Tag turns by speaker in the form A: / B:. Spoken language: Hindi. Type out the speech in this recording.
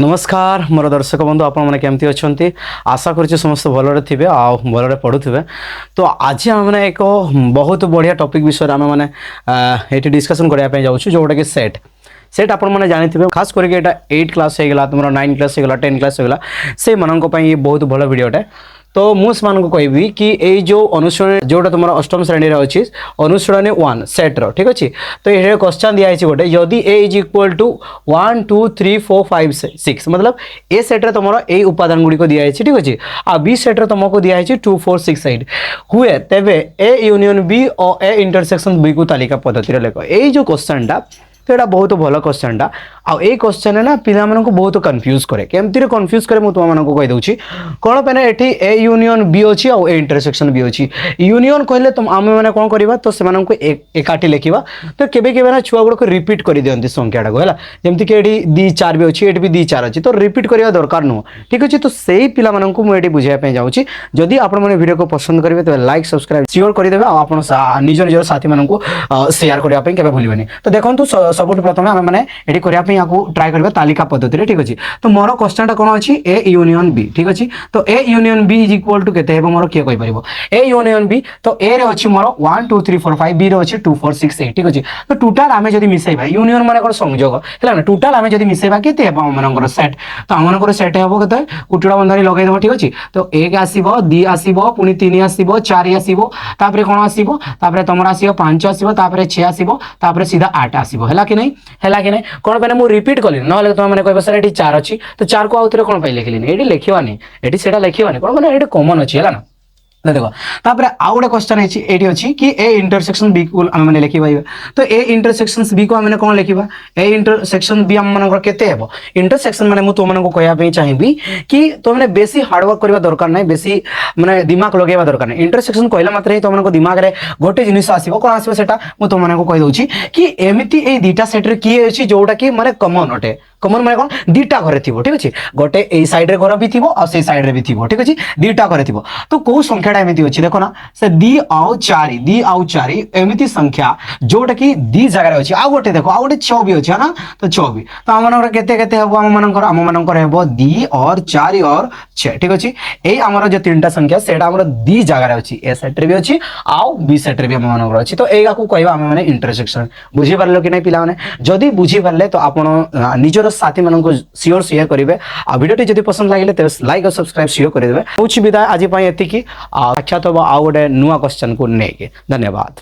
A: नमस्कार मोर दर्शक बंधु आपण मैंने केमती अच्छा आशा करुच्छे समस्त भलरे थे भलरे पढ़ुवे। तो आज आम मैंने एक बहुत बढ़िया टॉपिक विषय आम मैंने ये डिस्कसन करने जाऊँ जोटा कि सेट सेट आपण मैंने जानी खास करके 8 क्लास होगा तुम 9 क्लास होगा 10 क्लास होगा से मानक ये बहुत भल वीडियोटे। तो मुझे कहबी कि ये जो अनुसरण जोटा तुम अष्टम श्रेणी अच्छी अनुसरण 1 सेट्र ठीक अच्छे। तो ये क्वेश्चन दिखाई गोटे जदि ए इज इक्वल टू 1 2 3 4 5 6 मतलब ए सेट्रे तुम ए उपादान गुड़िक दिखाई ठीक अच्छे। आ बी सेट्रे तुमको दिखाई 2 4 6 8 हुए तेबे ए यूनियन बी और ए इंटरसेक्शन बी को तालिका पद्धति लेख ये जो क्वेश्चनटा तो यहाँ बहुत भल क्वेश्चनटा आउ ये क्वेश्चन ना पिला मानक बहुत कन्फ्यूज करे केमती कन्फ्यूज करे मुझे तुमको कहीदे कौन पे ये ए यूनियन बी अच्छी आउ ए इंटरसेक्शन बी अच्छी यूनियन कहले तुम आम मैंने कौन करवा तो से एकाठी लिखा तो केवे केवे ना छुआ गुड़क रिपीट कर दिखती संख्याटा को है जमती कि ये दी चार भी अच्छी ये भी दी चार अच्छी तो रिपीट करवा दरकार नुह ठीक अच्छे। तो से पिला मानक मुझे बुझाई जाऊँगी जदि आपने वीडियो को पसंद करेंगे तो लाइक सब्सक्राइब सियोर करदे आप निज निजर साथी मानक सेयार करने के भूलें। तो देखो सब प्रथम आम मैंने ये करने ट्राए करवा तालिका पद्धति ठीक अच्छे। तो मोर क्वेश्चन कौन अच्छी ए यूनियन बी ठीक अच्छे। तो A union B is equal to के मोर किए कहीपर ए यूनियन बी तो ए अच्छी मोर 1 2 3 4 5 बी अच्छी 2 4 6 8 ठीक अच्छे। तो टोटाल आम जब मिसेबा यूनियन मान कौन संयोग है ना टोटाल आम जब मिसेबा के आम सेट तो आम सेट हे के कुटुड़ा बंधानी लगेदेव ठीक अच्छे। तो 1 आसो 2 आसो पुणी 3 आसो 4 आसो कौन आसो तुम आसो 5 आसो 6 आसो सीधा 8 आसो है कि नहीं है कि नहीं कौन पे मुझे रिपीट कली ना तुम मैंने कह सर ये 4 अच्छी तो 4 को आउ थे कौन लिखिनी ये लिखानी ये लिखानी कौन मैंने ये कमन अच्छी है ना देखो तापर आउ गोटे क्वेश्चन ये अच्छी कि ए इंटरसेक्शन बी को आम मैंने लिखी पाइबा। तो ए इंटरसेक्शन बी को आम कौन लिखा ए इंटरसेक्शन बी आम मान केते हेबो इंटरसेक्शन माने मु तुमको कहवाई चाहिए कि तुमने बेसी हार्डवर्क करवा दरकार ना बेसी माने दिमाग लगेवा दरकार ना इंटरसेक्शन कहला मात्र ही तुमको दिमाग रे गोटे जिनिस आसीबो कौन आसीबो सेटा मु तुमको कहि दउची कि एमिति ए दीटा सेट रे किए अछि जोटा कि माने कॉमन अटे कॉमन माने कौन दीटा घरे थी ठीक अच्छे गोटे ए साइड रे घर भी थी और से साइड रे भी थी ठीक अच्छे दीटा घरे थी। तो कौ संख्याटा एमती अच्छी देखो ना से दी आउ चारि एमती संख्या जोटा कि दी जगह अच्छी आउ गोटे देखो आउ गोटे 6 भी अच्छे है ना तो 6 भी तो आम मान केते हम आम मान दी और 4 और 6 ठीक अच्छे। यही आमर जो 3टा संख्या से दी जगह अच्छी ए सेट रे भी अच्छी आउ बी सेट रे भी आम मान अच्छी। तो यही कहवा आम मैंने इंटरसेक्शन बुझी पारे कि नहीं पिला माने जदि बुझी पारे तो आप निजर साथी मानक सियोर शेयर करेंगे आ वीडियो जब पसंद लगे तो लाइक और सब्सक्राइब सियोर करदे। विदाय आज एति साक्षात आउ गोटे नुआ क्वेश्चन को लेके धन्यवाद।